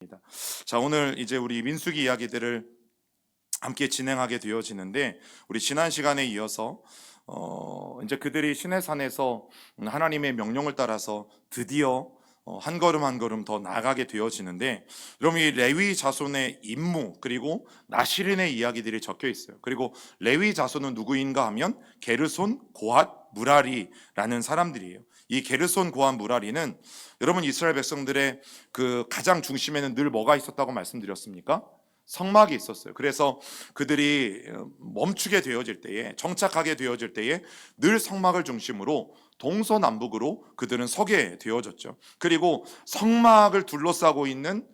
하겠습니다. 자, 오늘 이제 우리 민수기 이야기들을 함께 진행하게 되어지는데, 우리 지난 시간에 이어서 이제 그들이 시내산에서 하나님의 명령을 따라서 드디어 한 걸음 한 걸음 더 나아가게 되어지는데, 여러분 이 레위 자손의 임무 그리고 나시린의 이야기들이 적혀 있어요. 그리고 레위 자손은 누구인가 하면 게르손, 고핫, 무라리라는 사람들이에요. 이 게르손, 고핫, 무라리는 여러분 이스라엘 백성들의 그 가장 중심에는 늘 뭐가 있었다고 말씀드렸습니까? 성막이 있었어요. 그래서 그들이 멈추게 되어질 때에, 정착하게 되어질 때에 늘 성막을 중심으로 동서남북으로 그들은 서게 되어졌죠. 그리고 성막을 둘러싸고 있는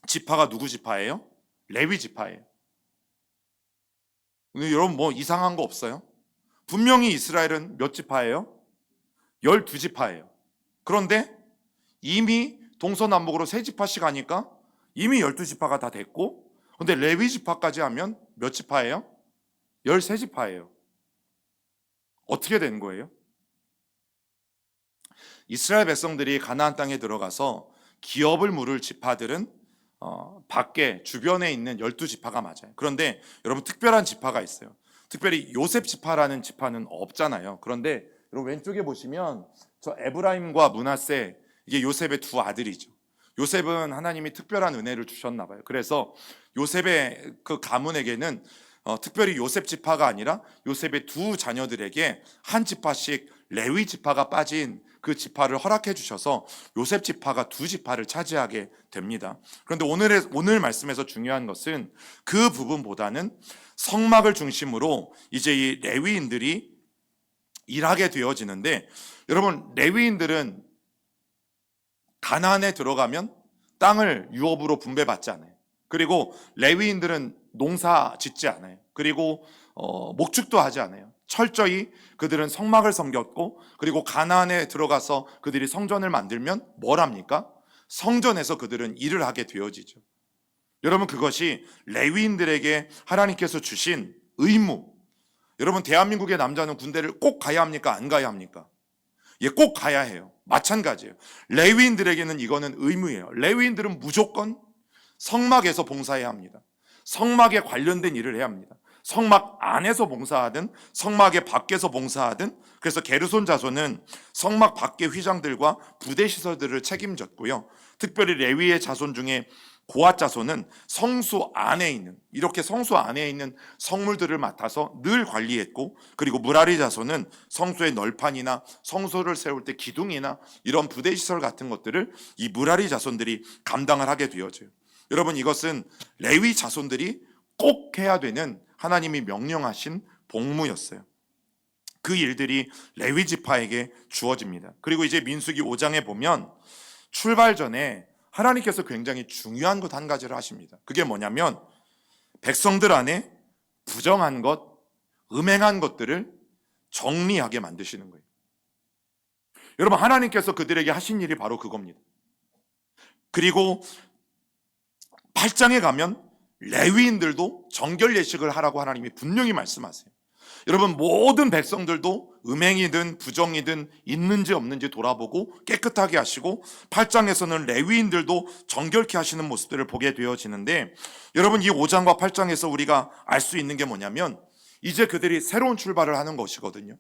지파가 누구 지파예요? 레위 지파예요. 근데 여러분 뭐 이상한 거 없어요? 분명히 이스라엘은 몇 지파예요? 12지파예요. 그런데 이미 동서남북으로 3지파씩 하니까 이미 12지파가 다 됐고, 근데 레위 지파까지 하면 몇 지파예요? 13지파예요. 어떻게 된 거예요? 이스라엘 백성들이 가나안 땅에 들어가서 기업을 물을 지파들은 밖에 주변에 있는 12지파가 맞아요. 그런데 여러분 특별한 지파가 있어요. 특별히 요셉 지파라는 지파는 없잖아요. 그런데 여러분 왼쪽에 보시면 저 에브라임과 므낫세, 이게 요셉의 두 아들이죠. 요셉은 하나님이 특별한 은혜를 주셨나 봐요. 그래서 요셉의 그 가문에게는 특별히 요셉 지파가 아니라 요셉의 두 자녀들에게 한 지파씩 레위 지파가 빠진 그 지파를 허락해 주셔서 요셉 지파가 두 지파를 차지하게 됩니다. 그런데 오늘 말씀에서 중요한 것은 그 부분보다는 성막을 중심으로 이제 이 레위인들이 일하게 되어지는데, 여러분 레위인들은 가나안에 들어가면 땅을 유업으로 분배받지 않아요. 그리고 레위인들은 농사 짓지 않아요. 그리고 목축도 하지 않아요. 철저히 그들은 성막을 섬겼고, 그리고 가나안에 들어가서 그들이 성전을 만들면 뭘 합니까? 성전에서 그들은 일을 하게 되어지죠. 여러분 그것이 레위인들에게 하나님께서 주신 의무. 여러분 대한민국의 남자는 군대를 꼭 가야 합니까? 안 가야 합니까? 예, 꼭 가야 해요. 마찬가지예요. 레위인들에게는 이거는 의무예요. 레위인들은 무조건 성막에서 봉사해야 합니다. 성막에 관련된 일을 해야 합니다. 성막 안에서 봉사하든 성막의 밖에서 봉사하든. 그래서 게르손 자손은 성막 밖의 휘장들과 부대 시설들을 책임졌고요. 특별히 레위의 자손 중에 고핫 자손은 성소 안에 있는, 이렇게 성소 안에 있는 성물들을 맡아서 늘 관리했고, 그리고 무라리 자손은 성소의 널판이나 성소를 세울 때 기둥이나 이런 부대 시설 같은 것들을 이 무라리 자손들이 감당을 하게 되어져요. 여러분 이것은 레위 자손들이 꼭 해야 되는 하나님이 명령하신 복무였어요. 그 일들이 레위 지파에게 주어집니다. 그리고 이제 민수기 5장에 보면 출발 전에 하나님께서 굉장히 중요한 것 한 가지를 하십니다. 그게 뭐냐면 백성들 안에 부정한 것, 음행한 것들을 정리하게 만드시는 거예요. 여러분 하나님께서 그들에게 하신 일이 바로 그겁니다. 그리고 8장에 가면 레위인들도 정결 예식을 하라고 하나님이 분명히 말씀하세요. 여러분 모든 백성들도 음행이든 부정이든 있는지 없는지 돌아보고 깨끗하게 하시고, 8장에서는 레위인들도 정결케 하시는 모습들을 보게 되어지는데, 여러분 이 5장과 8장에서 우리가 알 수 있는 게 뭐냐면 이제 그들이 새로운 출발을 하는 것이거든요.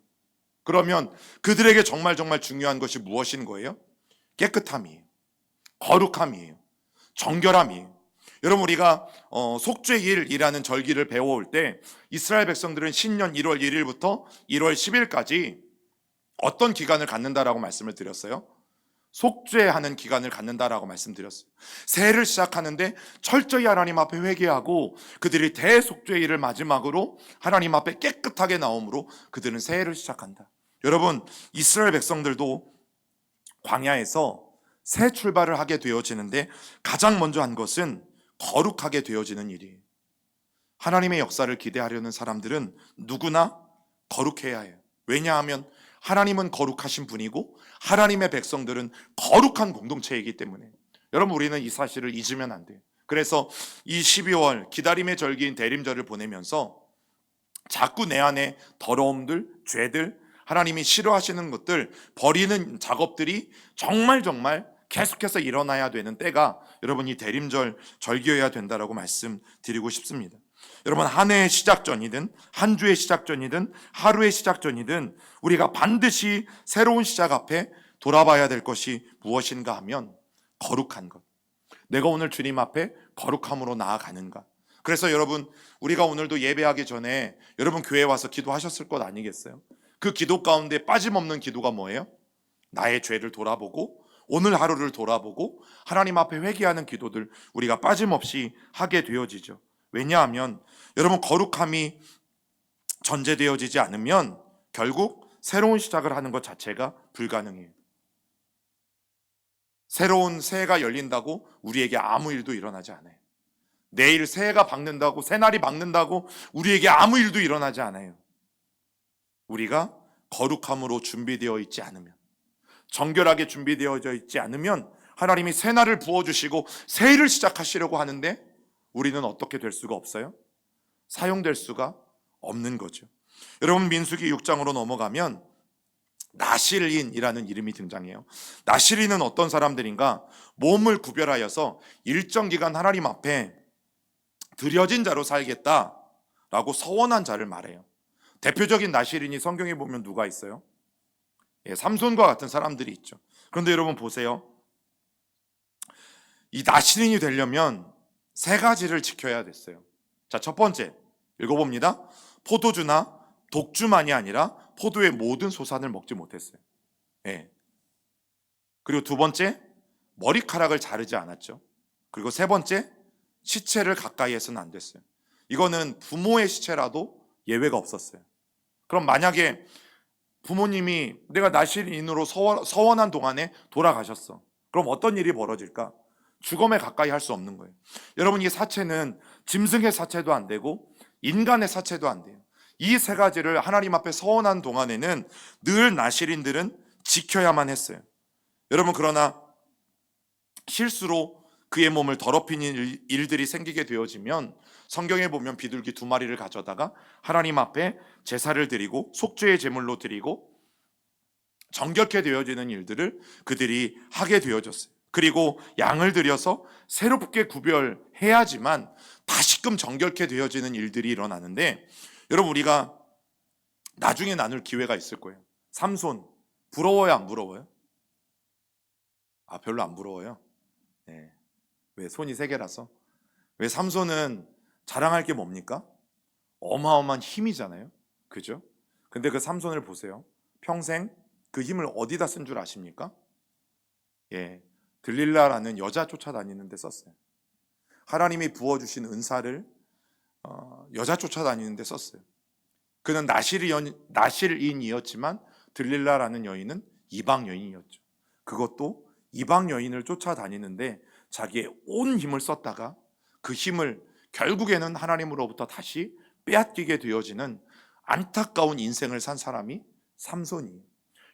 그러면 그들에게 정말 중요한 것이 무엇인 거예요? 깨끗함이에요. 거룩함이에요. 정결함이에요. 여러분 우리가 속죄일이라는 절기를 배워올 때 이스라엘 백성들은 신년 1월 1일부터 1월 10일까지 어떤 기간을 갖는다라고 말씀을 드렸어요? 속죄하는 기간을 갖는다라고 말씀드렸어요. 새해를 시작하는데 철저히 하나님 앞에 회개하고 그들이 대속죄일을 마지막으로 하나님 앞에 깨끗하게 나옴으로 그들은 새해를 시작한다. 여러분 이스라엘 백성들도 광야에서 새 출발을 하게 되어지는데 가장 먼저 한 것은 거룩하게 되어지는 일이에요. 하나님의 역사를 기대하려는 사람들은 누구나 거룩해야 해요. 왜냐하면 하나님은 거룩하신 분이고 하나님의 백성들은 거룩한 공동체이기 때문에. 여러분 우리는 이 사실을 잊으면 안 돼요. 그래서 이 12월 기다림의 절기인 대림절을 보내면서 자꾸 내 안에 더러움들, 죄들, 하나님이 싫어하시는 것들 버리는 작업들이 정말 계속해서 일어나야 되는 때가 여러분 이 대림절 절기여야 된다라고 말씀드리고 싶습니다. 여러분, 한 해의 시작전이든 한 주의 시작전이든 하루의 시작전이든 우리가 반드시 새로운 시작 앞에 돌아봐야 될 것이 무엇인가 하면 거룩한 것. 내가 오늘 주님 앞에 거룩함으로 나아가는가. 그래서 여러분, 우리가 오늘도 예배하기 전에 여러분 교회에 와서 기도하셨을 것 아니겠어요? 그 기도 가운데 빠짐없는 기도가 뭐예요? 나의 죄를 돌아보고 오늘 하루를 돌아보고 하나님 앞에 회개하는 기도들 우리가 빠짐없이 하게 되어지죠. 왜냐하면 여러분, 거룩함이 전제되어지지 않으면 결국 새로운 시작을 하는 것 자체가 불가능해요. 새로운 새해가 열린다고 우리에게 아무 일도 일어나지 않아요. 내일 새해가 밝는다고, 새날이 밝는다고 우리에게 아무 일도 일어나지 않아요. 우리가 거룩함으로 준비되어 있지 않으면, 정결하게 준비되어져 있지 않으면 하나님이 새날을 부어주시고 새해를 시작하시려고 하는데 우리는 어떻게 될 수가 없어요? 사용될 수가 없는 거죠. 여러분, 민수기 6장으로 넘어가면 나실인이라는 이름이 등장해요. 나실인은 어떤 사람들인가? 몸을 구별하여서 일정 기간 하나님 앞에 드려진 자로 살겠다라고 서원한 자를 말해요. 대표적인 나실인이 성경에 보면 누가 있어요? 삼손과 같은 사람들이 있죠. 그런데 여러분 보세요. 이 나실인이 되려면 세 가지를 지켜야 됐어요. 자, 첫 번째 읽어봅니다. 포도주나 독주만이 아니라 포도의 모든 소산을 먹지 못했어요. 그리고 두 번째, 머리카락을 자르지 않았죠. 그리고 세 번째, 시체를 가까이 해서는 안 됐어요. 이거는 부모의 시체라도 예외가 없었어요. 그럼 만약에 부모님이 내가 나실인으로 서원한 동안에 돌아가셨어. 그럼 어떤 일이 벌어질까? 죽음에 가까이 할 수 없는 거예요. 여러분, 이 사체는 짐승의 사체도 안 되고 인간의 사체도 안 돼요. 이 세 가지를 하나님 앞에 서원한 동안에는 늘 나실인들은 지켜야만 했어요. 여러분, 그러나 실수로 그의 몸을 더럽히는 일들이 생기게 되어지면 성경에 보면 비둘기 2마리를 가져다가 하나님 앞에 제사를 드리고 속죄의 제물로 드리고 정결케 되어지는 일들을 그들이 하게 되어졌어요. 그리고 양을 들여서 새롭게 구별해야지만 다시금 정결케 되어지는 일들이 일어나는데, 여러분, 우리가 나중에 나눌 기회가 있을 거예요. 삼손 부러워요, 안 부러워요? 별로 안 부러워요. 네. 왜? 손이 3개라서. 왜? 삼손은 자랑할 게 뭡니까? 어마어마한 힘이잖아요. 그죠? 근데 그 삼손을 보세요. 평생 그 힘을 어디다 쓴 줄 아십니까? 들릴라라는 여자 쫓아다니는 데 썼어요. 하나님이 부어주신 은사를 여자 쫓아다니는 데 썼어요. 그는 나실인이었지만 들릴라라는 여인은 이방 여인이었죠. 그것도 이방 여인을 쫓아다니는데 자기의 온 힘을 썼다가 그 힘을 결국에는 하나님으로부터 다시 빼앗기게 되어지는 안타까운 인생을 산 사람이 삼손이에요.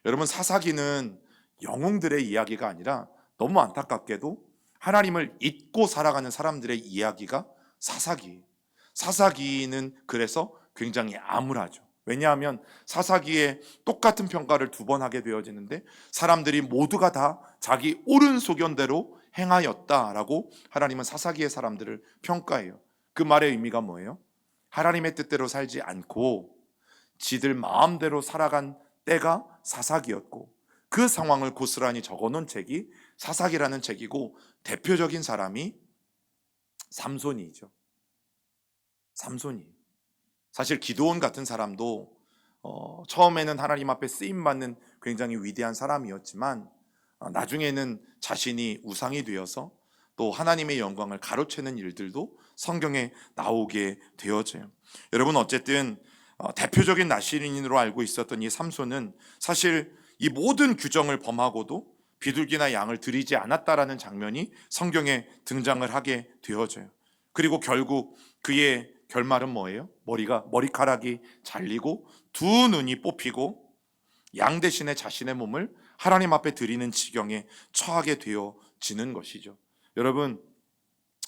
여러분, 사사기는 영웅들의 이야기가 아니라 너무 안타깝게도 하나님을 잊고 살아가는 사람들의 이야기가 사사기예요. 사사기는 그래서 굉장히 암울하죠. 왜냐하면 사사기에 똑같은 평가를 2번 하게 되어지는데 사람들이 모두가 다 자기 옳은 소견대로 행하였다라고 하나님은 사사기의 사람들을 평가해요. 그 말의 의미가 뭐예요? 하나님의 뜻대로 살지 않고 지들 마음대로 살아간 때가 사사기였고, 그 상황을 고스란히 적어놓은 책이 사사기라는 책이고, 대표적인 사람이 삼손이죠. 삼손이에요. 사실 기드온 같은 사람도 처음에는 하나님 앞에 쓰임받는 굉장히 위대한 사람이었지만 나중에는 자신이 우상이 되어서 또 하나님의 영광을 가로채는 일들도 성경에 나오게 되어져요. 여러분, 어쨌든 대표적인 나실인으로 알고 있었던 이 삼손은 사실 이 모든 규정을 범하고도 비둘기나 양을 드리지 않았다라는 장면이 성경에 등장을 하게 되어져요. 그리고 결국 그의 결말은 뭐예요? 머리카락이 잘리고 2눈이 뽑히고 양 대신에 자신의 몸을 하나님 앞에 드리는 지경에 처하게 되어지는 것이죠. 여러분,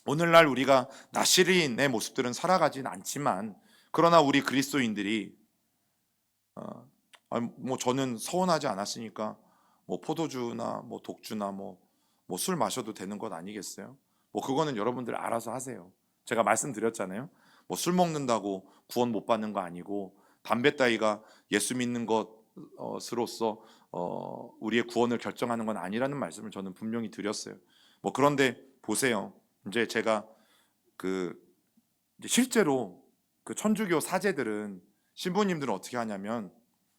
오늘날 우리가 나실인의 모습들은 살아가진 않지만, 그러나 우리 그리스도인들이 저는 서운하지 않았으니까 포도주나 독주나 뭐 술 마셔도 되는 것 아니겠어요? 뭐 그거는 여러분들 알아서 하세요. 제가 말씀드렸잖아요. 뭐 술 먹는다고 구원 못 받는 거 아니고 담배 따위가 예수 믿는 것으로서 우리의 구원을 결정하는 건 아니라는 말씀을 저는 분명히 드렸어요. 뭐 그런데 보세요. 이제 제가 그 이제 실제로 그 천주교 사제들은 신부님들은 어떻게 하냐면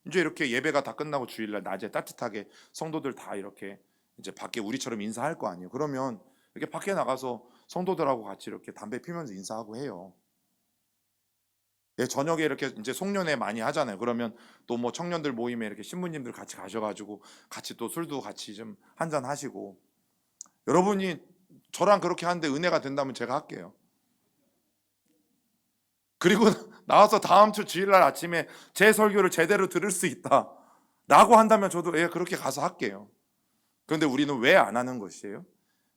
이제 이렇게 예배가 다 끝나고 주일날 낮에 따뜻하게 성도들 다 이렇게 이제 밖에 우리처럼 인사할 거 아니에요. 그러면 이렇게 밖에 나가서 성도들하고 같이 이렇게 담배 피면서 인사하고 해요. 예, 저녁에 이렇게 이제 송년회 많이 하잖아요. 그러면 또 뭐 청년들 모임에 이렇게 신부님들 같이 가셔가지고 같이 또 술도 같이 좀 한잔 하시고, 여러분이 저랑 그렇게 하는데 은혜가 된다면 제가 할게요. 그리고 나와서 다음 주 주일날 아침에 제 설교를 제대로 들을 수 있다 라고 한다면 저도 예, 그렇게 가서 할게요. 그런데 우리는 왜 안 하는 것이에요?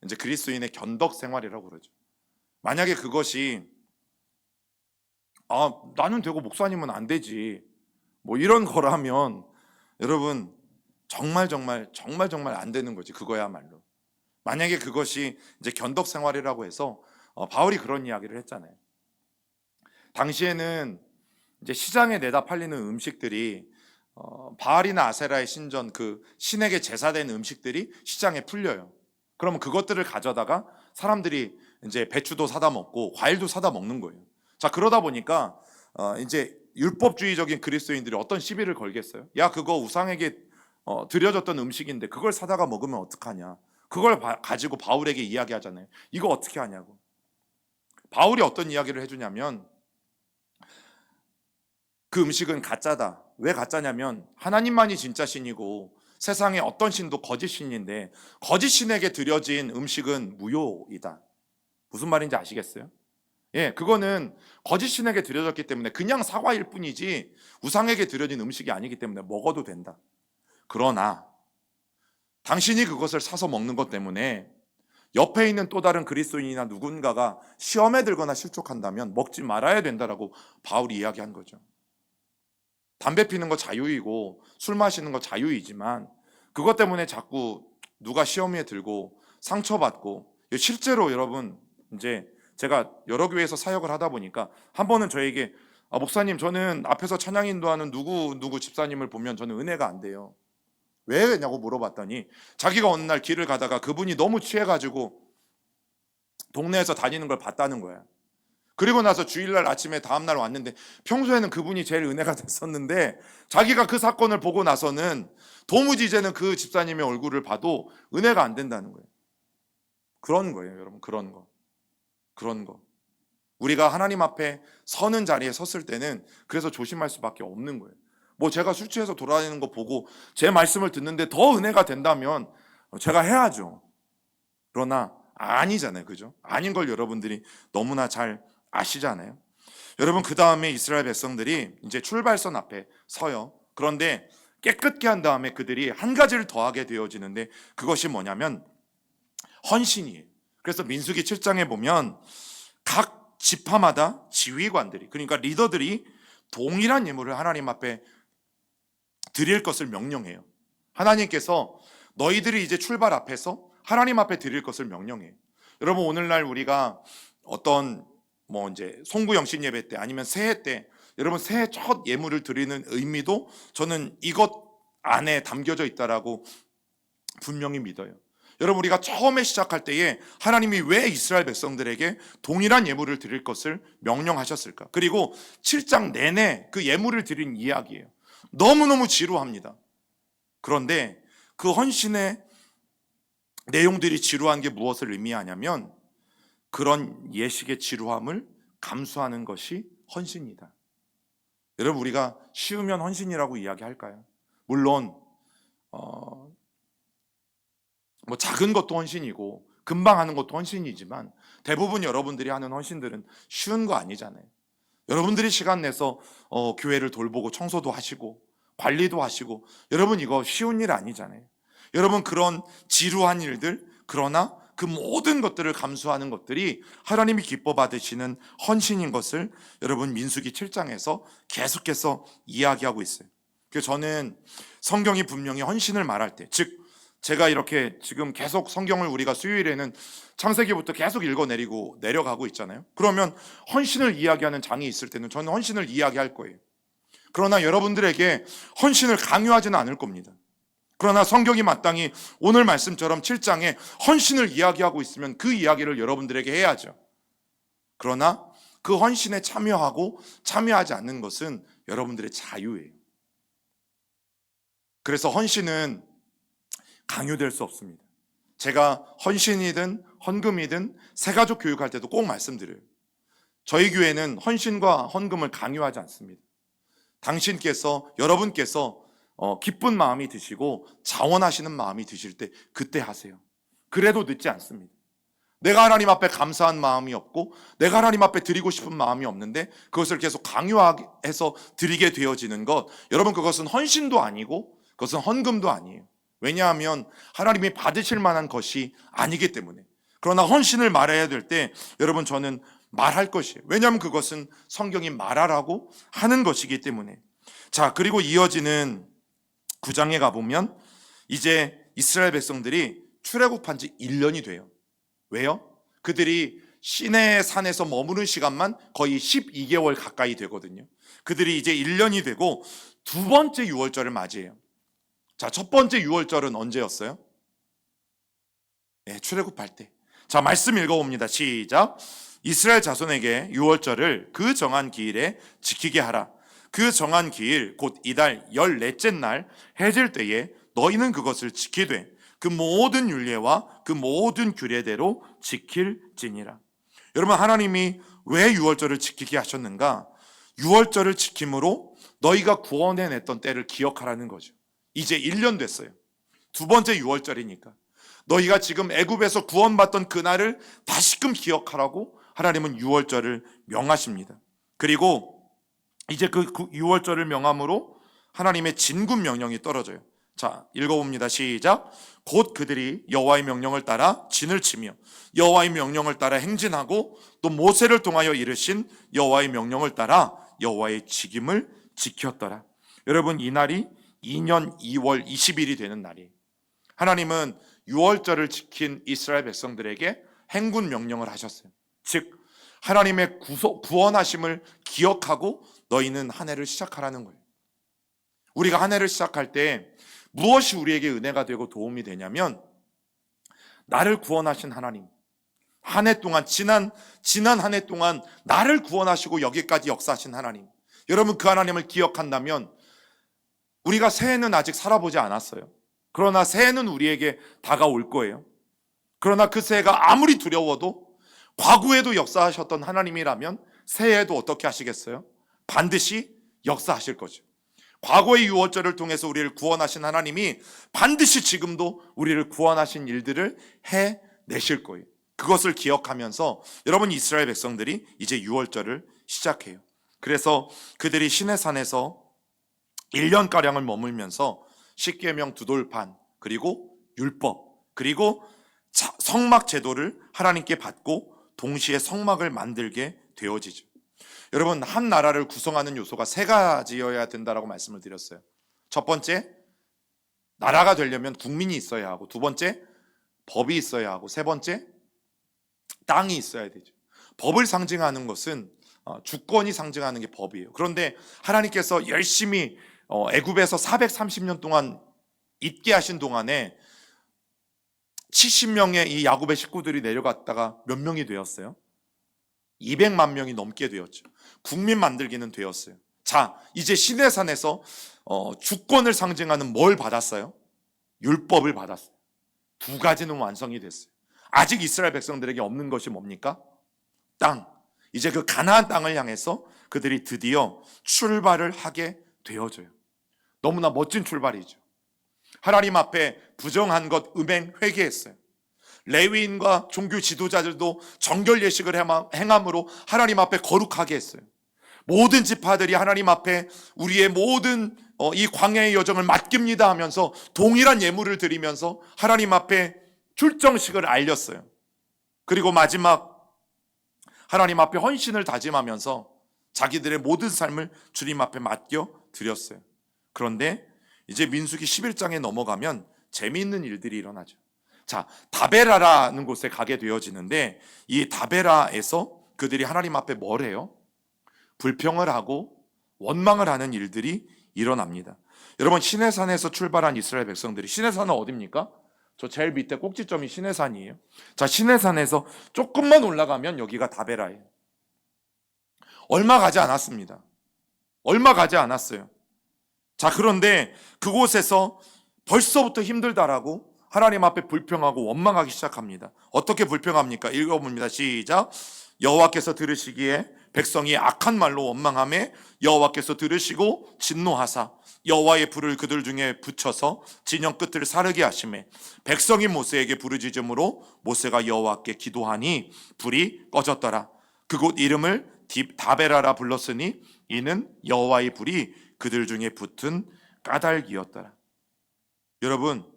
이제 그리스도인의 견덕 생활이라고 그러죠. 만약에 그것이 나는 되고 목사님은 안 되지 뭐 이런 거라면 여러분 정말 안 되는 거지. 그거야말로. 만약에 그것이 이제 견덕 생활이라고 해서 바울이 그런 이야기를 했잖아요. 당시에는 이제 시장에 내다 팔리는 음식들이 바알이나 아세라의 신전 그 신에게 제사된 음식들이 시장에 풀려요. 그러면 그것들을 가져다가 사람들이 이제 배추도 사다 먹고 과일도 사다 먹는 거예요. 자, 그러다 보니까 이제 율법주의적인 그리스도인들이 어떤 시비를 걸겠어요? 야, 그거 우상에게 드려졌던 음식인데 그걸 사다가 먹으면 어떡하냐? 그걸 가지고 바울에게 이야기하잖아요. 이거 어떻게 하냐고. 바울이 어떤 이야기를 해주냐면 그 음식은 가짜다. 왜 가짜냐면 하나님만이 진짜 신이고 세상에 어떤 신도 거짓 신인데 거짓 신에게 드려진 음식은 무효이다. 무슨 말인지 아시겠어요? 예, 그거는 거짓 신에게 드려졌기 때문에 그냥 사과일 뿐이지 우상에게 드려진 음식이 아니기 때문에 먹어도 된다. 그러나 당신이 그것을 사서 먹는 것 때문에 옆에 있는 또 다른 그리스도인이나 누군가가 시험에 들거나 실족한다면 먹지 말아야 된다라고 바울이 이야기한 거죠. 담배 피는 거 자유이고 술 마시는 거 자유이지만 그것 때문에 자꾸 누가 시험에 들고 상처받고, 실제로 여러분 이제 제가 여러 교회에서 사역을 하다 보니까 한 번은 저에게 목사님, 저는 앞에서 찬양 인도하는 누구 집사님을 보면 저는 은혜가 안 돼요. 왜냐고 물어봤더니 자기가 어느 날 길을 가다가 그분이 너무 취해가지고 동네에서 다니는 걸 봤다는 거야. 그리고 나서 주일날 아침에 다음날 왔는데 평소에는 그분이 제일 은혜가 됐었는데 자기가 그 사건을 보고 나서는 도무지 이제는 그 집사님의 얼굴을 봐도 은혜가 안 된다는 거예요. 그런 거예요, 여러분. 그런 거. 우리가 하나님 앞에 서는 자리에 섰을 때는 그래서 조심할 수밖에 없는 거예요. 뭐 제가 술 취해서 돌아다니는 거 보고 제 말씀을 듣는데 더 은혜가 된다면 제가 해야죠. 그러나 아니잖아요. 그죠? 아닌 걸 여러분들이 너무나 잘 아시잖아요. 여러분, 그 다음에 이스라엘 백성들이 이제 출발선 앞에 서요. 그런데 깨끗게 한 다음에 그들이 한 가지를 더하게 되어지는데 그것이 뭐냐면 헌신이에요. 그래서 민수기 7장에 보면 각 지파마다 지휘관들이, 그러니까 리더들이 동일한 예물을 하나님 앞에 드릴 것을 명령해요. 하나님께서 너희들이 이제 출발 앞에서 하나님 앞에 드릴 것을 명령해요. 여러분, 오늘날 우리가 어떤 뭐 이제 송구영신 예배 때 아니면 새해 때 여러분 새해 첫 예물을 드리는 의미도 저는 이것 안에 담겨져 있다라고 분명히 믿어요. 여러분, 우리가 처음에 시작할 때에 하나님이 왜 이스라엘 백성들에게 동일한 예물을 드릴 것을 명령하셨을까? 그리고 7장 내내 그 예물을 드린 이야기예요. 너무너무 지루합니다. 그런데 그 헌신의 내용들이 지루한 게 무엇을 의미하냐면 그런 예식의 지루함을 감수하는 것이 헌신이다. 여러분, 우리가 쉬우면 헌신이라고 이야기할까요? 물론 뭐 작은 것도 헌신이고 금방 하는 것도 헌신이지만 대부분 여러분들이 하는 헌신들은 쉬운 거 아니잖아요. 여러분들이 시간 내서 교회를 돌보고 청소도 하시고 관리도 하시고, 여러분 이거 쉬운 일 아니잖아요. 여러분, 그런 지루한 일들, 그러나 그 모든 것들을 감수하는 것들이 하나님이 기뻐 받으시는 헌신인 것을 여러분 민수기 7장에서 계속해서 이야기하고 있어요. 그래서 저는 성경이 분명히 헌신을 말할 때, 즉 제가 이렇게 지금 계속 성경을 우리가 수요일에는 창세기부터 계속 읽어내리고 내려가고 있잖아요. 그러면 헌신을 이야기하는 장이 있을 때는 저는 헌신을 이야기할 거예요. 그러나 여러분들에게 헌신을 강요하지는 않을 겁니다. 그러나 성경이 마땅히 오늘 말씀처럼 7장에 헌신을 이야기하고 있으면 그 이야기를 여러분들에게 해야죠. 그러나 그 헌신에 참여하고 참여하지 않는 것은 여러분들의 자유예요. 그래서 헌신은 강요될 수 없습니다. 제가 헌신이든 헌금이든 새가족 교육할 때도 꼭 말씀드려요. 저희 교회는 헌신과 헌금을 강요하지 않습니다. 당신께서, 여러분께서 기쁜 마음이 드시고 자원하시는 마음이 드실 때 그때 하세요. 그래도 늦지 않습니다. 내가 하나님 앞에 감사한 마음이 없고 내가 하나님 앞에 드리고 싶은 마음이 없는데 그것을 계속 강요해서 드리게 되어지는 것, 여러분 그것은 헌신도 아니고 그것은 헌금도 아니에요. 왜냐하면 하나님이 받으실 만한 것이 아니기 때문에. 그러나 헌신을 말해야 될 때 여러분 저는 말할 것이에요. 왜냐하면 그것은 성경이 말하라고 하는 것이기 때문에. 자, 그리고 이어지는 9장에 가보면 이제 이스라엘 백성들이 출애굽한 지 1년이 돼요. 왜요? 그들이 시내 산에서 머무는 시간만 거의 12개월 가까이 되거든요. 그들이 이제 1년이 되고 두 번째 유월절을 맞이해요. 자, 첫 번째 유월절은 언제였어요? 네, 출애굽할 때. 자, 말씀 읽어봅니다. 시작. 이스라엘 자손에게 유월절을 그 정한 기일에 지키게 하라. 그 정한 기일 곧 이달 14째 날 해질 때에 너희는 그것을 지키되 그 모든 율례와 그 모든 규례대로 지킬지니라. 여러분, 하나님이 왜 유월절을 지키게 하셨는가? 유월절을 지킴으로 너희가 구원해냈던 때를 기억하라는 거죠. 이제 1년 됐어요. 두 번째 유월절이니까 너희가 지금 애굽에서 구원받던 그날을 다시금 기억하라고 하나님은 유월절을 명하십니다. 그리고 이제 그 유월절을 명함으로 하나님의 진군 명령이 떨어져요. 자, 읽어봅니다. 시작. 곧 그들이 여호와의 명령을 따라 진을 치며 여호와의 명령을 따라 행진하고 또 모세를 통하여 이르신 여호와의 명령을 따라 여호와의 직임을 지켰더라. 여러분, 이 날이 2년 2월 20일이 되는 날이에요. 하나님은 유월절을 지킨 이스라엘 백성들에게 행군 명령을 하셨어요. 즉 하나님의 구원하심을 기억하고 너희는 한 해를 시작하라는 거예요. 우리가 한 해를 시작할 때 무엇이 우리에게 은혜가 되고 도움이 되냐면 나를 구원하신 하나님, 한 해 동안 지난 한 해 동안 나를 구원하시고 여기까지 역사하신 하나님, 여러분 그 하나님을 기억한다면 우리가 새해는 아직 살아보지 않았어요. 그러나 새해는 우리에게 다가올 거예요. 그러나 그 새해가 아무리 두려워도 과거에도 역사하셨던 하나님이라면 새해에도 어떻게 하시겠어요? 반드시 역사하실 거죠. 과거의 유월절을 통해서 우리를 구원하신 하나님이 반드시 지금도 우리를 구원하신 일들을 해내실 거예요. 그것을 기억하면서 여러분 이스라엘 백성들이 이제 유월절을 시작해요. 그래서 그들이 시내산에서 1년가량을 머물면서 십계명 두 돌판 그리고 율법 그리고 성막 제도를 하나님께 받고 동시에 성막을 만들게 되어지죠. 여러분, 한 나라를 구성하는 요소가 세 가지여야 된다라고 말씀을 드렸어요. 첫 번째, 나라가 되려면 국민이 있어야 하고, 두 번째, 법이 있어야 하고, 세 번째, 땅이 있어야 되죠. 법을 상징하는 것은 주권이 상징하는 게 법이에요. 그런데 하나님께서 열심히 애굽에서 430년 동안 있게 하신 동안에 70명의 이 야곱의 식구들이 내려갔다가 몇 명이 되었어요? 200만 명이 넘게 되었죠. 국민 만들기는 되었어요. 자, 이제 시내산에서 주권을 상징하는 뭘 받았어요? 율법을 받았어요. 두 가지는 완성이 됐어요. 아직 이스라엘 백성들에게 없는 것이 뭡니까? 땅. 이제 그 가나안 땅을 향해서 그들이 드디어 출발을 하게 되어져요. 너무나 멋진 출발이죠. 하나님 앞에 부정한 것 음행 회개했어요. 레위인과 종교 지도자들도 정결 예식을 행함으로 하나님 앞에 거룩하게 했어요. 모든 지파들이 하나님 앞에 우리의 모든 이 광야의 여정을 맡깁니다 하면서 동일한 예물을 드리면서 하나님 앞에 출정식을 알렸어요. 그리고 마지막 하나님 앞에 헌신을 다짐하면서 자기들의 모든 삶을 주님 앞에 맡겨 드렸어요. 그런데 이제 민수기 11장에 넘어가면 재미있는 일들이 일어나죠. 자, 다베라라는 곳에 가게 되어지는데 이 다베라에서 그들이 하나님 앞에 뭘 해요? 불평을 하고 원망을 하는 일들이 일어납니다. 여러분, 시내산에서 출발한 이스라엘 백성들이, 시내산은 어디입니까? 저 제일 밑에 꼭지점이 시내산이에요. 자, 시내산에서 조금만 올라가면 여기가 다베라예요. 얼마 가지 않았습니다. 얼마 가지 않았어요. 자, 그런데 그곳에서 벌써부터 힘들다라고 하나님 앞에 불평하고 원망하기 시작합니다. 어떻게 불평합니까? 읽어봅니다. 시작. 여호와께서 들으시기에 백성이 악한 말로 원망하며 여호와께서 들으시고 진노하사 여호와의 불을 그들 중에 붙여서 진영 끝을 사르게 하시매 백성이 모세에게 부르짖음으로 모세가 여호와께 기도하니 불이 꺼졌더라. 그곳 이름을 다베라라 불렀으니 이는 여호와의 불이 그들 중에 붙은 까닭이었더라. 여러분,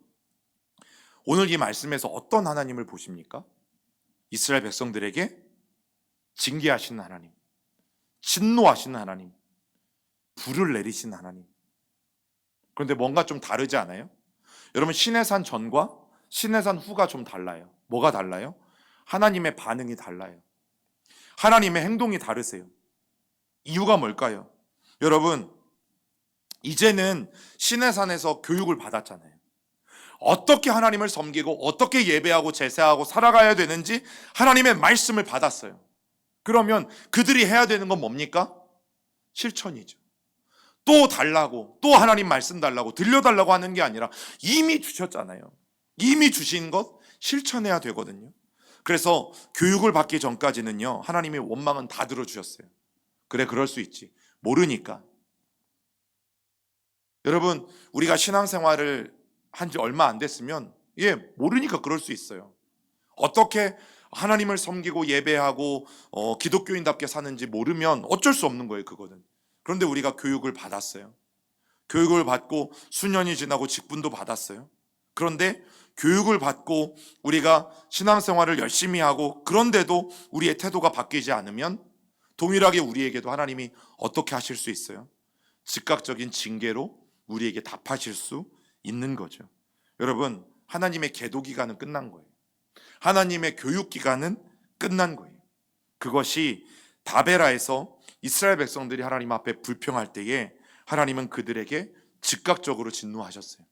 오늘 이 말씀에서 어떤 하나님을 보십니까? 이스라엘 백성들에게 징계하시는 하나님, 진노하시는 하나님, 불을 내리시는 하나님. 그런데 뭔가 좀 다르지 않아요? 여러분, 시내산 전과 시내산 후가 좀 달라요. 뭐가 달라요? 하나님의 반응이 달라요. 하나님의 행동이 다르세요. 이유가 뭘까요? 여러분, 이제는 시내산에서 교육을 받았잖아요. 어떻게 하나님을 섬기고 어떻게 예배하고 제사하고 살아가야 되는지 하나님의 말씀을 받았어요. 그러면 그들이 해야 되는 건 뭡니까? 실천이죠. 또 달라고, 또 하나님 말씀 달라고, 들려달라고 하는 게 아니라 이미 주셨잖아요. 이미 주신 것 실천해야 되거든요. 그래서 교육을 받기 전까지는요, 하나님의 원망은 다 들어주셨어요. 그래, 그럴 수 있지. 모르니까. 여러분, 우리가 신앙생활을 한 지 얼마 안 됐으면 모르니까 그럴 수 있어요. 어떻게 하나님을 섬기고 예배하고 기독교인답게 사는지 모르면 어쩔 수 없는 거예요, 그거는. 그런데 우리가 교육을 받았어요. 교육을 받고 수년이 지나고 직분도 받았어요. 그런데 교육을 받고 우리가 신앙생활을 열심히 하고 그런데도 우리의 태도가 바뀌지 않으면 동일하게 우리에게도 하나님이 어떻게 하실 수 있어요? 즉각적인 징계로 우리에게 답하실 수 있는 거죠. 여러분, 하나님의 계도 기간은 끝난 거예요. 하나님의 교육 기간은 끝난 거예요. 그것이 다베라에서 이스라엘 백성들이 하나님 앞에 불평할 때에 하나님은 그들에게 즉각적으로 진노하셨어요.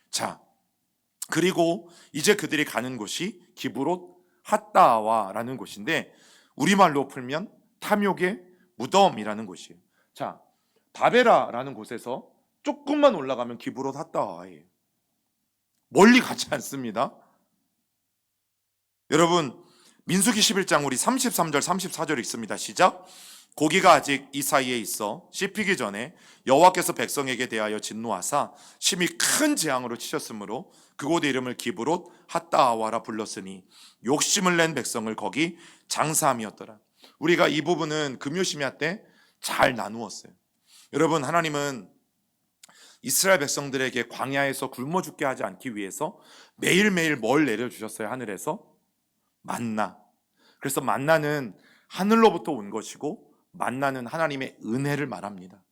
자, 그리고 이제 그들이 가는 곳이 기브롯 핫다와라는 곳인데 우리말로 풀면 탐욕의 무덤이라는 곳이에요. 자, 다베라라는 곳에서 조금만 올라가면 기브롯 핫다와예요. 멀리 가지 않습니다. 여러분, 민수기 11장 우리 33절 34절 읽습니다. 시작. 고기가 아직 이 사이에 있어 씹히기 전에 여호와께서 백성에게 대하여 진노하사 심히 큰 재앙으로 치셨으므로 그곳의 이름을 기브롯 핫다아와라 불렀으니 욕심을 낸 백성을 거기 장사함이었더라. 우리가 이 부분은 금요 심야 때 잘 나누었어요. 여러분, 하나님은 이스라엘 백성들에게 광야에서 굶어 죽게 하지 않기 위해서 매일매일 뭘 내려주셨어요? 하늘에서 만나. 그래서 만나는 하늘로부터 온 것이고 만나는 하나님의 은혜를 말합니다.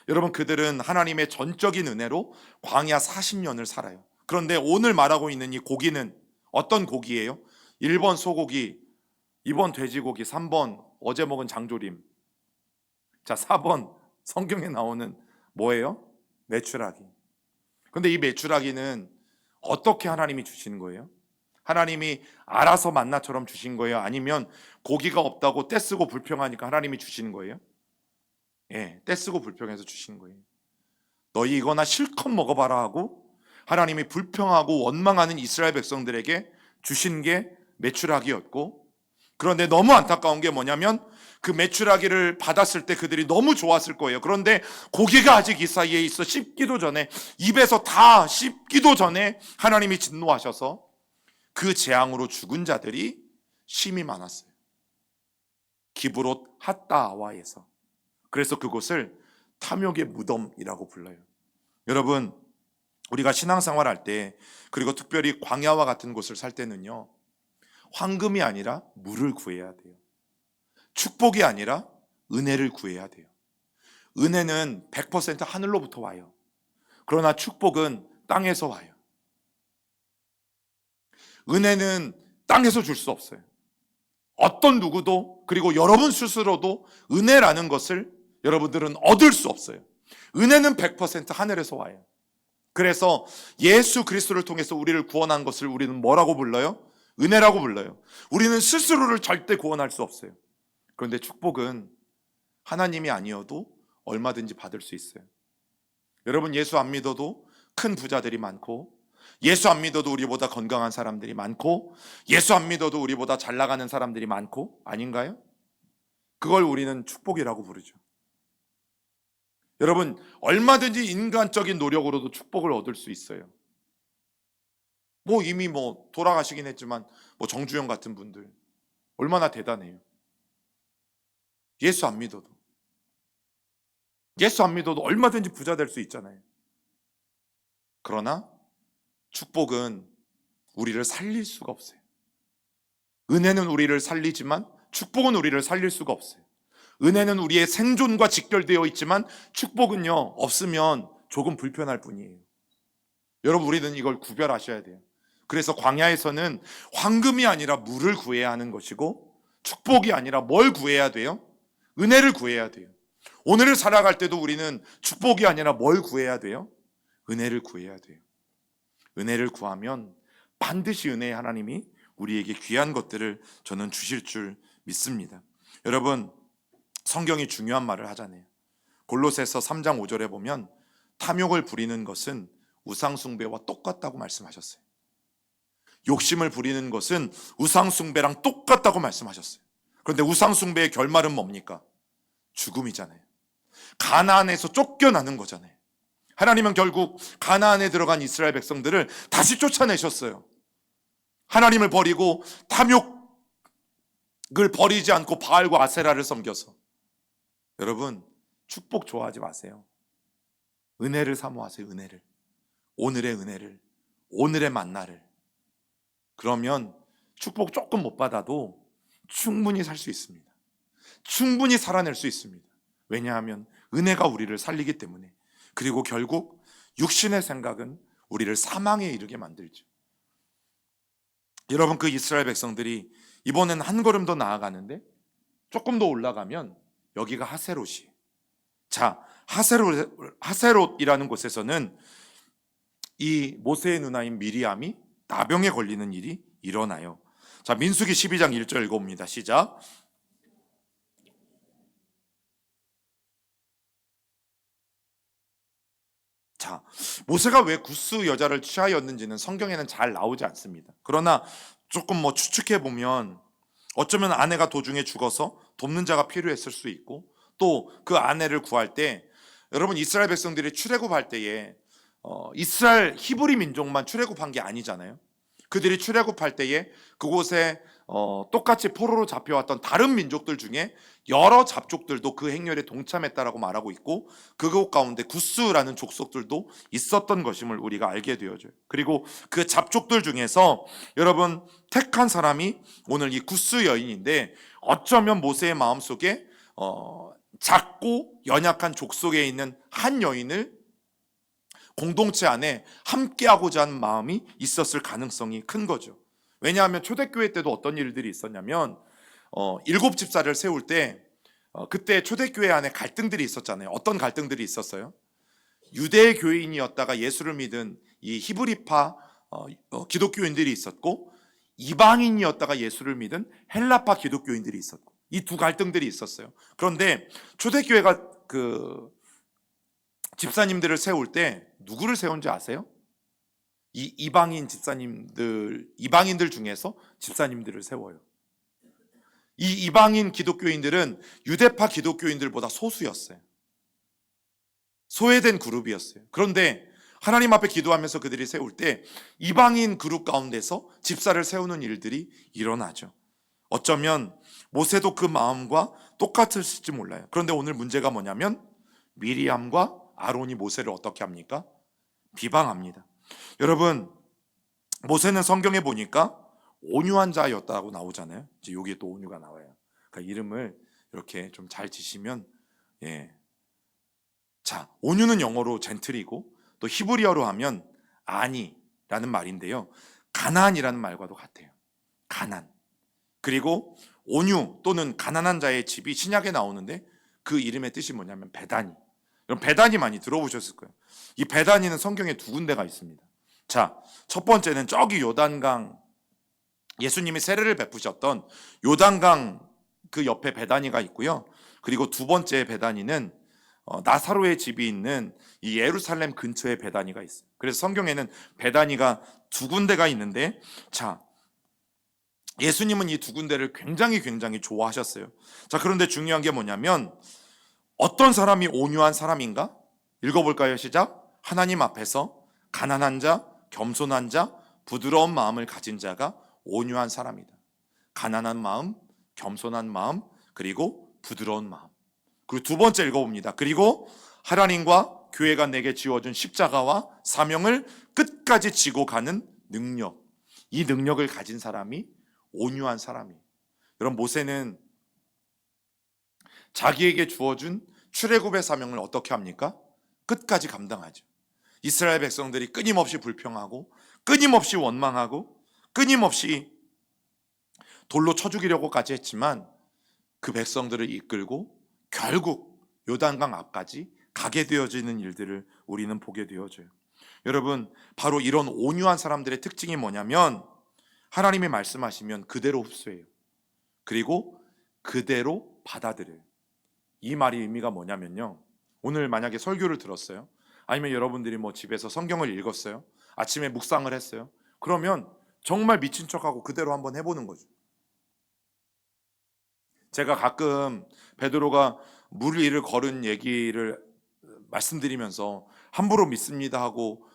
여러분, 그들은 하나님의 전적인 은혜로 광야 40년을 살아요. 그런데 오늘 말하고 있는 이 고기는 어떤 고기예요? 1번 소고기, 2번 돼지고기, 3번 어제 먹은 장조림. 자, 4번 성경에 나오는 뭐예요? 메추라기. 근데 이 메추라기는 어떻게 하나님이 주시는 거예요? 하나님이 알아서 만나처럼 주신 거예요? 아니면 고기가 없다고 떼쓰고 불평하니까 하나님이 주시는 거예요? 떼쓰고 불평해서 주신 거예요. 너희 이거나 실컷 먹어봐라 하고 하나님이 불평하고 원망하는 이스라엘 백성들에게 주신 게 메추라기였고, 그런데 너무 안타까운 게 뭐냐면 그 메추라기를 받았을 때 그들이 너무 좋았을 거예요. 그런데 고기가 아직 이 사이에 있어 씹기도 전에, 입에서 다 씹기도 전에 하나님이 진노하셔서 그 재앙으로 죽은 자들이 심히 많았어요. 기브롯 핫다와에서. 그래서 그곳을 탐욕의 무덤이라고 불러요. 여러분, 우리가 신앙생활 할 때, 그리고 특별히 광야와 같은 곳을 살 때는요, 황금이 아니라 물을 구해야 돼요. 축복이 아니라 은혜를 구해야 돼요. 은혜는 100% 하늘로부터 와요. 그러나 축복은 땅에서 와요. 은혜는 땅에서 줄 수 없어요. 어떤 누구도, 그리고 여러분 스스로도 은혜라는 것을 여러분들은 얻을 수 없어요. 은혜는 100% 하늘에서 와요. 그래서 예수 그리스도를 통해서 우리를 구원한 것을 우리는 뭐라고 불러요? 은혜라고 불러요. 우리는 스스로를 절대 구원할 수 없어요. 그런데 축복은 하나님이 아니어도 얼마든지 받을 수 있어요. 여러분, 예수 안 믿어도 큰 부자들이 많고, 예수 안 믿어도 우리보다 건강한 사람들이 많고, 예수 안 믿어도 우리보다 잘 나가는 사람들이 많고, 아닌가요? 그걸 우리는 축복이라고 부르죠. 여러분, 얼마든지 인간적인 노력으로도 축복을 얻을 수 있어요. 이미 돌아가시긴 했지만 정주영 같은 분들 얼마나 대단해요. 예수 안 믿어도 얼마든지 부자 될 수 있잖아요. 그러나 축복은 우리를 살릴 수가 없어요. 은혜는 우리를 살리지만 축복은 우리를 살릴 수가 없어요. 은혜는 우리의 생존과 직결되어 있지만 축복은요, 없으면 조금 불편할 뿐이에요. 여러분, 우리는 이걸 구별하셔야 돼요. 그래서 광야에서는 황금이 아니라 물을 구해야 하는 것이고, 축복이 아니라 뭘 구해야 돼요? 은혜를 구해야 돼요. 오늘을 살아갈 때도 우리는 축복이 아니라 뭘 구해야 돼요? 은혜를 구해야 돼요. 은혜를 구하면 반드시 은혜의 하나님이 우리에게 귀한 것들을 저는 주실 줄 믿습니다. 여러분, 성경이 중요한 말을 하잖아요. 골로새서 3장 5절에 보면 탐욕을 부리는 것은 우상숭배와 똑같다고 말씀하셨어요. 욕심을 부리는 것은 우상숭배랑 똑같다고 말씀하셨어요. 그런데 우상숭배의 결말은 뭡니까? 죽음이잖아요. 가나안에서 쫓겨나는 거잖아요. 하나님은 결국 가나안에 들어간 이스라엘 백성들을 다시 쫓아내셨어요. 하나님을 버리고 탐욕을 버리지 않고 바알과 아세라를 섬겨서. 여러분, 축복 좋아하지 마세요. 은혜를 사모하세요. 은혜를. 오늘의 은혜를, 오늘의 만나를. 그러면 축복 조금 못 받아도 충분히 살 수 있습니다. 충분히 살아낼 수 있습니다. 왜냐하면 은혜가 우리를 살리기 때문에. 그리고 결국 육신의 생각은 우리를 사망에 이르게 만들죠. 여러분, 그 이스라엘 백성들이 이번엔 한 걸음 더 나아가는데 조금 더 올라가면 여기가 하세롯이. 자, 하세롯이라는 곳에서는 이 모세의 누나인 미리암이 나병에 걸리는 일이 일어나요. 자, 민수기 12장 1절 읽어봅니다. 시작. 자, 모세가 왜 구스 여자를 취하였는지는 성경에는 잘 나오지 않습니다. 그러나 조금 추측해 보면 어쩌면 아내가 도중에 죽어서 돕는 자가 필요했을 수 있고, 또 그 아내를 구할 때, 여러분, 이스라엘 백성들이 출애굽할 때에 이스라엘 히브리 민족만 출애굽한 게 아니잖아요. 그들이 출애굽할 때에 그곳에 똑같이 포로로 잡혀왔던 다른 민족들 중에 여러 잡족들도 그 행렬에 동참했다라고 말하고 있고, 그곳 가운데 구스라는 족속들도 있었던 것임을 우리가 알게 되어져요. 그리고 그 잡족들 중에서 여러분 택한 사람이 오늘 이 구스 여인인데, 어쩌면 모세의 마음속에 작고 연약한 족속에 있는 한 여인을 공동체 안에 함께하고자 하는 마음이 있었을 가능성이 큰 거죠. 왜냐하면 초대교회 때도 어떤 일들이 있었냐면 7집사를 세울 때 그때 초대교회 안에 갈등들이 있었잖아요. 어떤 갈등들이 있었어요? 유대 교인이었다가 예수를 믿은 이 히브리파 기독교인들이 있었고, 이방인이었다가 예수를 믿은 헬라파 기독교인들이 있었고, 이 두 갈등들이 있었어요. 그런데 초대교회가 그 집사님들을 세울 때 누구를 세운지 아세요? 이 이방인들 중에서 집사님들을 세워요. 이 이방인 기독교인들은 유대파 기독교인들보다 소수였어요. 소외된 그룹이었어요. 그런데 하나님 앞에 기도하면서 그들이 세울 때 이방인 그룹 가운데서 집사를 세우는 일들이 일어나죠. 어쩌면 모세도 그 마음과 똑같을지 몰라요. 그런데 오늘 문제가 뭐냐면 미리암과 아론이 모세를 어떻게 합니까? 비방합니다. 여러분, 모세는 성경에 보니까 온유한 자였다고 나오잖아요. 이제 여기에 또 온유가 나와요. 그러니까 이름을 이렇게 좀 잘 지시면, 자, 온유는 영어로 젠틀이고 또 히브리어로 하면 아니라는 말인데요. 가난이라는 말과도 같아요. 가난. 그리고 온유 또는 가난한 자의 집이 신약에 나오는데 그 이름의 뜻이 뭐냐면 베다니. 여러분 베다니 많이 들어보셨을 거예요. 이 베다니는 성경에 두 군데가 있습니다. 자, 첫 번째는 저기 요단강, 예수님이 세례를 베푸셨던 요단강 그 옆에 베다니가 있고요. 그리고 두 번째 베다니는 나사로의 집이 있는 이 예루살렘 근처에 베다니가 있어요. 그래서 성경에는 베다니가 두 군데가 있는데, 자, 예수님은 이 두 군데를 굉장히 좋아하셨어요. 자, 그런데 중요한 게 뭐냐면 어떤 사람이 온유한 사람인가? 읽어볼까요? 시작. 하나님 앞에서 가난한 자, 겸손한 자, 부드러운 마음을 가진 자가 온유한 사람이다. 가난한 마음, 겸손한 마음, 그리고 부드러운 마음. 그리고 두 번째 읽어봅니다. 그리고 하나님과 교회가 내게 지어준 십자가와 사명을 끝까지 지고 가는 능력. 이 능력을 가진 사람이 온유한 사람이에요. 여러분 모세는 자기에게 주어준 출애굽의 사명을 어떻게 합니까? 끝까지 감당하죠. 이스라엘 백성들이 끊임없이 불평하고 끊임없이 원망하고 끊임없이 돌로 쳐 죽이려고까지 했지만 그 백성들을 이끌고 결국 요단강 앞까지 가게 되어지는 일들을 우리는 보게 되어져요. 여러분 바로 이런 온유한 사람들의 특징이 뭐냐면 하나님이 말씀하시면 그대로 흡수해요. 그리고 그대로 받아들여요. 이 말이 의미가 뭐냐면요, 오늘 만약에 설교를 들었어요, 아니면 여러분들이 뭐 집에서 성경을 읽었어요, 아침에 묵상을 했어요, 그러면 정말 미친 척하고 그대로 한번 해보는 거죠. 제가 가끔 베드로가 물 위를 걸은 얘기를 말씀드리면서 함부로 믿습니다 하고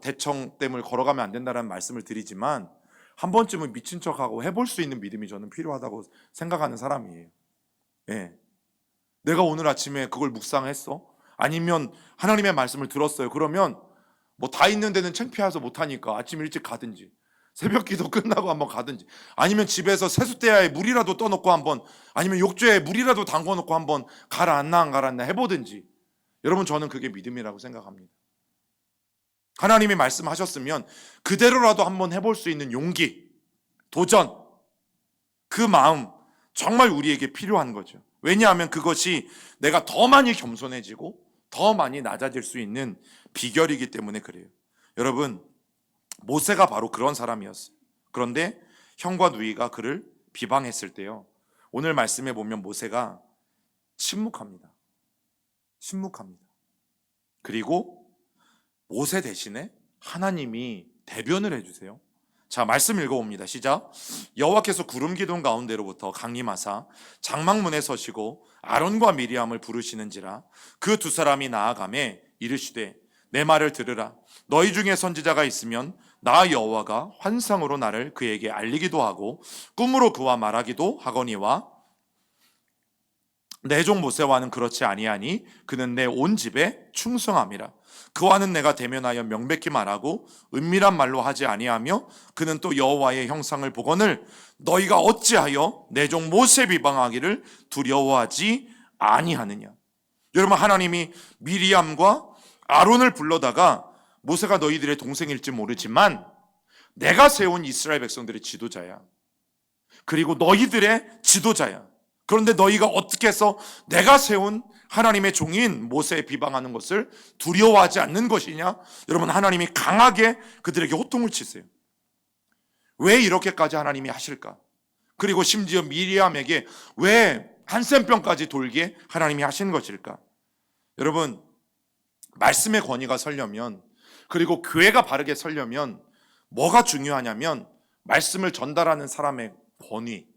대청댐을 걸어가면 안 된다는 말씀을 드리지만 한 번쯤은 미친 척하고 해볼 수 있는 믿음이 저는 필요하다고 생각하는 사람이에요. 예. 내가 오늘 아침에 그걸 묵상했어? 아니면 하나님의 말씀을 들었어요. 그러면 뭐 다 있는 데는 창피해서 못하니까 아침 일찍 가든지 새벽 기도 끝나고 한번 가든지 아니면 집에서 세숫대야에 물이라도 떠놓고 한번, 아니면 욕조에 물이라도 담궈놓고 한번 가라앉나 안 가라앉나 해보든지. 여러분 저는 그게 믿음이라고 생각합니다. 하나님이 말씀하셨으면 그대로라도 한번 해볼 수 있는 용기, 도전, 그 마음 정말 우리에게 필요한 거죠. 왜냐하면 그것이 내가 더 많이 겸손해지고 더 많이 낮아질 수 있는 비결이기 때문에 그래요. 여러분 모세가 바로 그런 사람이었어요. 그런데 형과 누이가 그를 비방했을 때요, 오늘 말씀에 보면 모세가 침묵합니다. 침묵합니다. 그리고 모세 대신에 하나님이 대변을 해주세요. 자, 말씀 읽어봅니다. 시작. 여호와께서 구름 기둥 가운데로부터 강림하사 장막문에 서시고 아론과 미리암을 부르시는지라 그 두 사람이 나아가매 이르시되 내 말을 들으라. 너희 중에 선지자가 있으면 나 여호와가 환상으로 나를 그에게 알리기도 하고 꿈으로 그와 말하기도 하거니와 내 종 모세와는 그렇지 아니하니 그는 내 온 집에 충성함이라. 그와는 내가 대면하여 명백히 말하고 은밀한 말로 하지 아니하며 그는 또 여호와의 형상을 보거늘 너희가 어찌하여 내 종 모세 비방하기를 두려워하지 아니하느냐. 여러분 하나님이 미리암과 아론을 불러다가 모세가 너희들의 동생일지 모르지만 내가 세운 이스라엘 백성들의 지도자야. 그리고 너희들의 지도자야. 그런데 너희가 어떻게 해서 내가 세운 하나님의 종인 모세에 비방하는 것을 두려워하지 않는 것이냐? 여러분 하나님이 강하게 그들에게 호통을 치세요. 왜 이렇게까지 하나님이 하실까? 그리고 심지어 미리암에게 왜 한센병까지 돌게 하나님이 하신 것일까? 여러분 말씀의 권위가 서려면, 그리고 교회가 바르게 서려면 뭐가 중요하냐면 말씀을 전달하는 사람의 권위.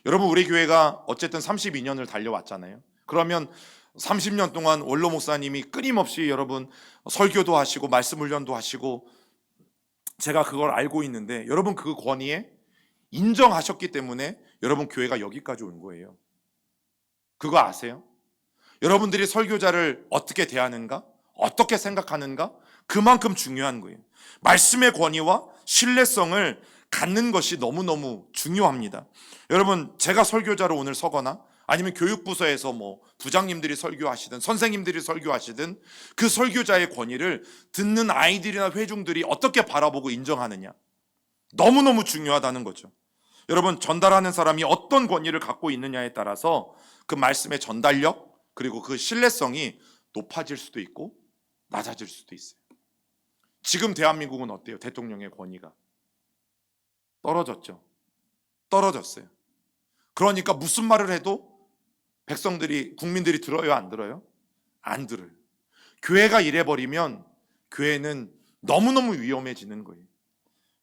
여러분 우리 교회가 어쨌든 32년을 달려왔잖아요. 그러면 30년 동안 원로 목사님이 끊임없이 여러분 설교도 하시고 말씀 훈련도 하시고 제가 그걸 알고 있는데, 여러분 그 권위에 인정하셨기 때문에 여러분 교회가 여기까지 온 거예요. 그거 아세요? 여러분들이 설교자를 어떻게 대하는가, 어떻게 생각하는가, 그만큼 중요한 거예요. 말씀의 권위와 신뢰성을 갖는 것이 너무너무 중요합니다. 여러분 제가 설교자로 오늘 서거나 아니면 교육부서에서 뭐 부장님들이 설교하시든 선생님들이 설교하시든 그 설교자의 권위를 듣는 아이들이나 회중들이 어떻게 바라보고 인정하느냐, 너무너무 중요하다는 거죠. 여러분, 전달하는 사람이 어떤 권위를 갖고 있느냐에 따라서 그 말씀의 전달력 그리고 그 신뢰성이 높아질 수도 있고 낮아질 수도 있어요. 지금 대한민국은 어때요? 대통령의 권위가 떨어졌죠. 떨어졌어요. 그러니까 무슨 말을 해도 백성들이, 국민들이 들어요, 안 들어요? 안 들어요. 교회가 이래버리면 교회는 너무너무 위험해지는 거예요.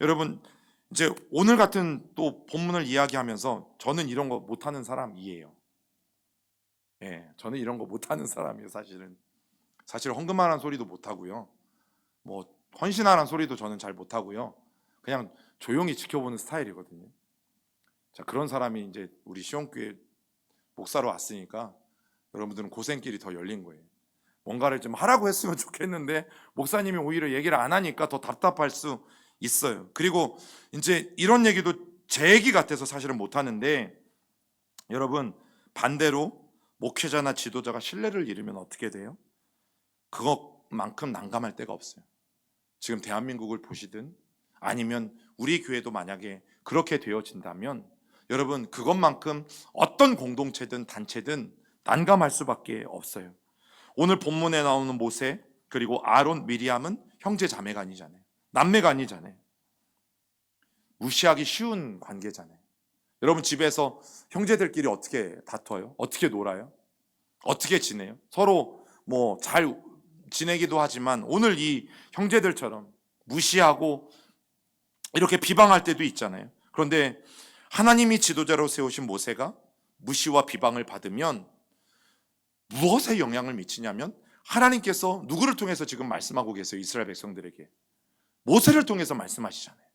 여러분, 이제 오늘 같은 또 본문을 이야기하면서 저는 이런 거 못하는 사람이에요. 예, 저는 이런 거 못하는 사람이에요. 사실 헌금하라는 소리도 못하고요, 뭐 헌신하라는 소리도 저는 잘 못하고요, 그냥 조용히 지켜보는 스타일이거든요. 자, 그런 사람이 이제 우리 시온교회 목사로 왔으니까 여러분들은 고생길이 더 열린 거예요. 뭔가를 좀 하라고 했으면 좋겠는데 목사님이 오히려 얘기를 안 하니까 더 답답할 수 있어요. 그리고 이제 이런 얘기도 제 얘기 같아서 사실은 못 하는데, 여러분, 반대로 목회자나 지도자가 신뢰를 잃으면 어떻게 돼요? 그것만큼 난감할 데가 없어요. 지금 대한민국을 보시든 아니면 우리 교회도 만약에 그렇게 되어진다면 여러분, 그것만큼 어떤 공동체든 단체든 난감할 수밖에 없어요. 오늘 본문에 나오는 모세 그리고 아론, 미리암은 형제 자매가 아니잖아요. 남매가 아니잖아요. 무시하기 쉬운 관계잖아요. 여러분, 집에서 형제들끼리 어떻게 다퉈요? 어떻게 놀아요? 어떻게 지내요? 서로 뭐 잘 지내기도 하지만 오늘 이 형제들처럼 무시하고 이렇게 비방할 때도 있잖아요. 그런데 하나님이 지도자로 세우신 모세가 무시와 비방을 받으면 무엇에 영향을 미치냐면, 하나님께서 누구를 통해서 지금 말씀하고 계세요? 이스라엘 백성들에게 모세를 통해서 말씀하시잖아요.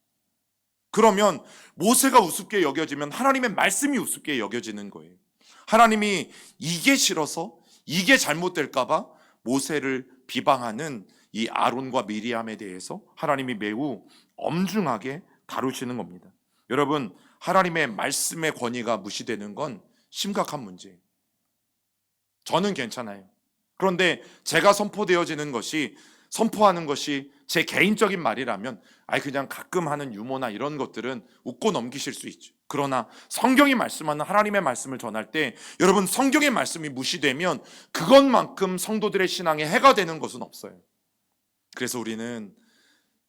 그러면 모세가 우습게 여겨지면 하나님의 말씀이 우습게 여겨지는 거예요. 하나님이 이게 싫어서, 이게 잘못될까 봐 모세를 비방하는 이 아론과 미리암에 대해서 하나님이 매우 엄중하게 다루시는 겁니다. 여러분, 하나님의 말씀의 권위가 무시되는 건 심각한 문제예요. 저는 괜찮아요. 그런데 제가 선포하는 것이 제 개인적인 말이라면 그냥 가끔 하는 유머나 이런 것들은 웃고 넘기실 수 있죠. 그러나 성경이 말씀하는 하나님의 말씀을 전할 때, 여러분, 성경의 말씀이 무시되면 그것만큼 성도들의 신앙에 해가 되는 것은 없어요. 그래서 우리는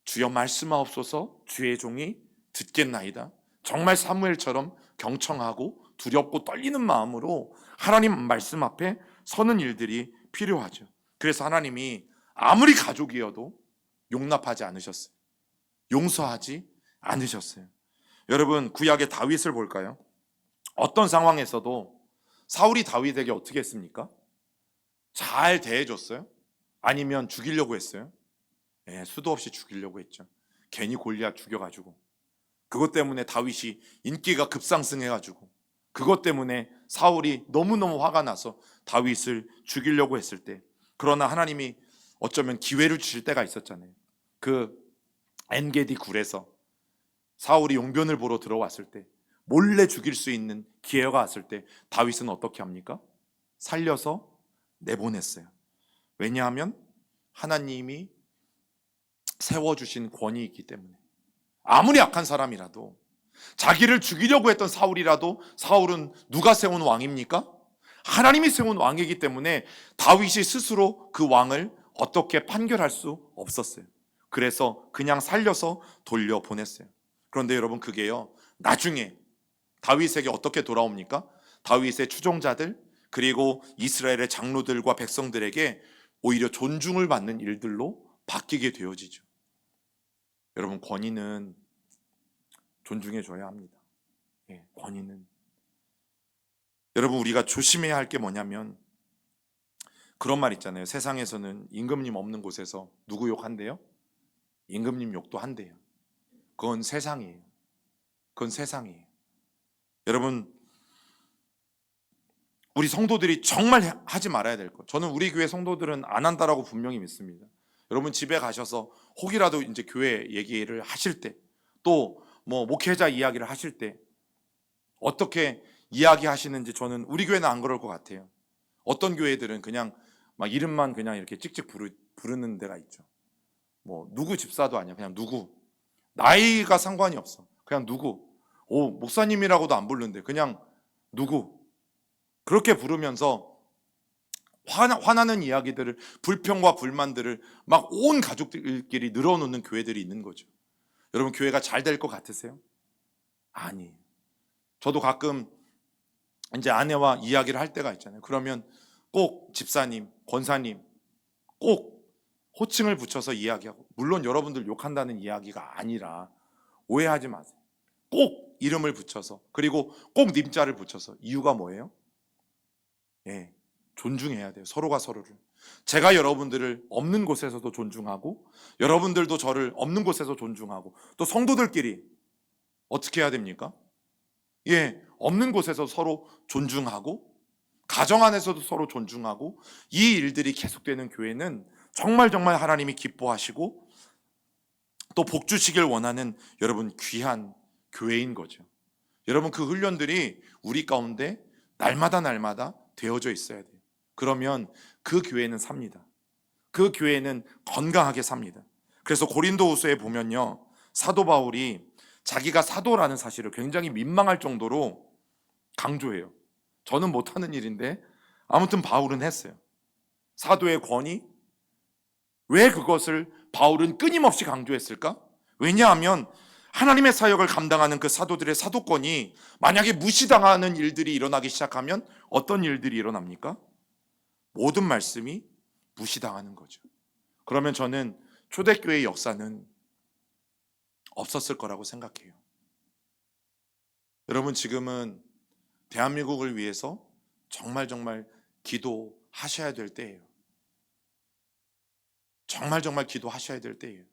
주여 말씀하옵소서, 주의 종이 듣겠나이다, 정말 사무엘처럼 경청하고 두렵고 떨리는 마음으로 하나님 말씀 앞에 서는 일들이 필요하죠. 그래서 하나님이 아무리 가족이어도 용납하지 않으셨어요. 용서하지 않으셨어요. 여러분, 구약의 다윗을 볼까요? 어떤 상황에서도 사울이 다윗에게 어떻게 했습니까? 잘 대해줬어요? 아니면 죽이려고 했어요? 수도 없이 죽이려고 했죠. 괜히 골리앗 죽여가지고, 그것 때문에 다윗이 인기가 급상승해가지고, 그것 때문에 사울이 너무너무 화가 나서 다윗을 죽이려고 했을 때, 그러나 하나님이 어쩌면 기회를 주실 때가 있었잖아요. 그 엔게디 굴에서 사울이 용변을 보러 들어왔을 때, 몰래 죽일 수 있는 기회가 왔을 때 다윗은 어떻게 합니까? 살려서 내보냈어요. 왜냐하면 하나님이 세워주신 권위이 있기 때문에. 아무리 악한 사람이라도, 자기를 죽이려고 했던 사울이라도, 사울은 누가 세운 왕입니까? 하나님이 세운 왕이기 때문에 다윗이 스스로 그 왕을 어떻게 판결할 수 없었어요. 그래서 그냥 살려서 돌려보냈어요. 그런데 여러분, 그게요, 나중에 다윗에게 어떻게 돌아옵니까? 다윗의 추종자들 그리고 이스라엘의 장로들과 백성들에게 오히려 존중을 받는 일들로 바뀌게 되어지죠. 여러분, 권위는 존중해줘야 합니다. 권위는. 여러분, 우리가 조심해야 할 게 뭐냐면, 그런 말 있잖아요. 세상에서는 임금님 없는 곳에서 누구 욕한대요? 임금님 욕도 한대요. 그건 세상이에요. 그건 세상이에요. 여러분, 우리 성도들이 정말 하지 말아야 될 것, 저는 우리 교회 성도들은 안 한다라고 분명히 믿습니다. 여러분, 집에 가셔서 혹이라도 이제 교회 얘기를 하실 때, 또 뭐 목회자 이야기를 하실 때 어떻게 이야기하시는지 저는 우리 교회는 안 그럴 것 같아요. 어떤 교회들은 그냥 막 이름만 그냥 이렇게 찍찍 부르는 데가 있죠. 뭐 누구 집사도 아니야. 그냥 누구. 나이가 상관이 없어. 그냥 누구. 오, 목사님이라고도 안 부르는데 그냥 누구. 그렇게 부르면서 화나는 이야기들을, 불평과 불만들을 막 온 가족들끼리 늘어놓는 교회들이 있는 거죠. 여러분, 교회가 잘 될 것 같으세요? 아니에요. 저도 가끔 이제 아내와 이야기를 할 때가 있잖아요. 그러면 꼭 집사님, 권사님 꼭 호칭을 붙여서 이야기하고, 물론 여러분들 욕한다는 이야기가 아니라 오해하지 마세요. 꼭 이름을 붙여서, 그리고 꼭 님자를 붙여서. 이유가 뭐예요? 예, 존중해야 돼요. 서로가 서로를. 제가 여러분들을 없는 곳에서도 존중하고, 여러분들도 저를 없는 곳에서 존중하고, 또 성도들끼리 어떻게 해야 됩니까? 예, 없는 곳에서 서로 존중하고, 가정 안에서도 서로 존중하고, 이 일들이 계속되는 교회는 정말 정말 하나님이 기뻐하시고 또 복 주시길 원하는, 여러분, 귀한 교회인 거죠. 여러분, 그 훈련들이 우리 가운데 날마다 날마다 되어져 있어야 돼요. 그러면 그 교회는 삽니다. 그 교회는 건강하게 삽니다. 그래서 고린도후서에 보면요, 사도 바울이 자기가 사도라는 사실을 굉장히 민망할 정도로 강조해요. 저는 못하는 일인데 아무튼 바울은 했어요. 사도의 권위, 왜 그것을 바울은 끊임없이 강조했을까? 왜냐하면 하나님의 사역을 감당하는 그 사도들의 사도권이 만약에 무시당하는 일들이 일어나기 시작하면 어떤 일들이 일어납니까? 모든 말씀이 무시당하는 거죠. 그러면 저는 초대교회의 역사는 없었을 거라고 생각해요. 여러분, 지금은 대한민국을 위해서 정말 정말 기도하셔야 될 때예요. 정말 정말 기도하셔야 될 때예요.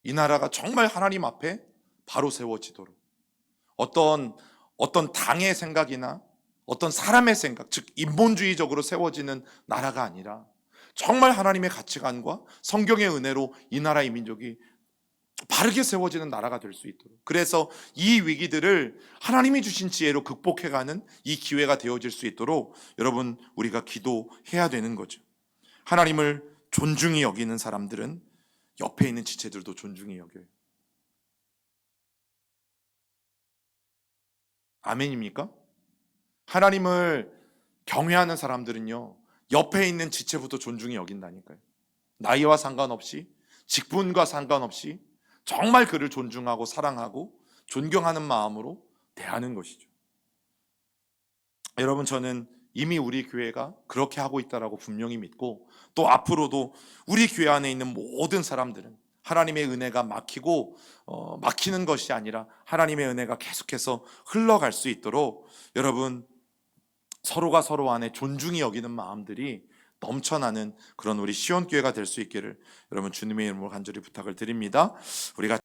이 나라가 정말 하나님 앞에 바로 세워지도록, 어떤 당의 생각이나 어떤 사람의 생각, 즉 인본주의적으로 세워지는 나라가 아니라 정말 하나님의 가치관과 성경의 은혜로 이 나라의 민족이 바르게 세워지는 나라가 될 수 있도록, 그래서 이 위기들을 하나님이 주신 지혜로 극복해가는 이 기회가 되어질 수 있도록 여러분, 우리가 기도해야 되는 거죠. 하나님을 존중히 여기는 사람들은 옆에 있는 지체들도 존중히 여겨요. 아멘입니까? 하나님을 경외하는 사람들은요, 옆에 있는 지체부터 존중히 여긴다니까요. 나이와 상관없이, 직분과 상관없이 정말 그를 존중하고 사랑하고 존경하는 마음으로 대하는 것이죠. 여러분, 저는 이미 우리 교회가 그렇게 하고 있다라고 분명히 믿고, 또 앞으로도 우리 교회 안에 있는 모든 사람들은 하나님의 은혜가 막히는 것이 아니라 하나님의 은혜가 계속해서 흘러갈 수 있도록, 여러분, 서로가 서로 안에 존중이 여기는 마음들이 넘쳐나는 그런 우리 시온교회가 될 수 있기를 여러분, 주님의 이름으로 간절히 부탁을 드립니다. 우리 같이